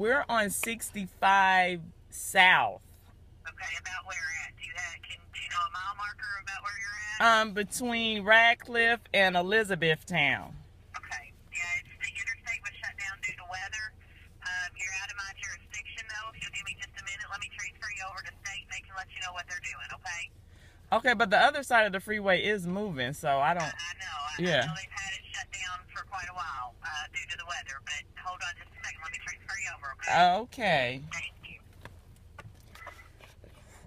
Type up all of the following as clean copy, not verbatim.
We're on 65 South. Okay, about where at? Do you know a mile marker about where you're at? Between Radcliffe and Elizabethtown. Okay, yeah, the interstate was shut down due to weather. You're out of my jurisdiction, though. If you'll give me just a minute, let me transfer you over to state, and they can let you know what they're doing, okay? Okay, but the other side of the freeway is moving, so I don't... I know. Yeah. I know they've had it shut down for quite a while due to the weather, but hold on just a second. Let me transfer you over, okay? Okay. Thank you.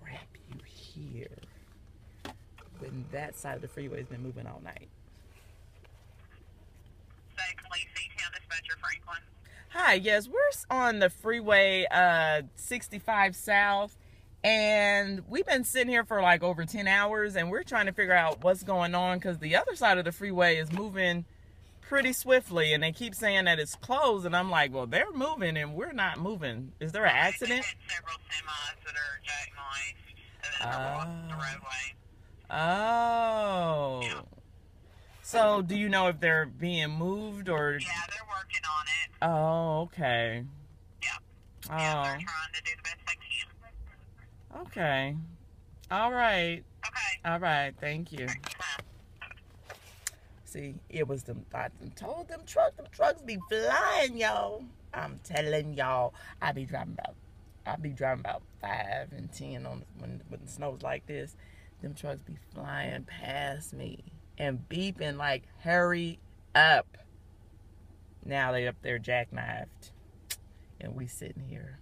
Crap you hear when that side of the freeway has been moving all night. Say, police, Town Dispatcher Franklin. Hi, yes, we're on the freeway 65 South, and we've been sitting here for like over 10 hours, and we're trying to figure out what's going on because the other side of the freeway is moving pretty swiftly, and they keep saying that it's closed, and I'm like, well, they're moving and we're not moving. Is there an accident? They had several semis that are jackknifed and then blocking the roadway. Oh. Yeah. So, do you know if they're being moved or? Yeah, they're working on it. Oh, okay. Yeah. Oh. Yeah, they're trying to do the best they can. Okay. All right. Okay. All right. Thank you. See, it was them. I told them trucks be flying, y'all. I'm telling y'all, I be driving about 5 and 10 on when the snow's like this. Them trucks be flying past me and beeping like, hurry up. Now they up there jackknifed, and we sitting here.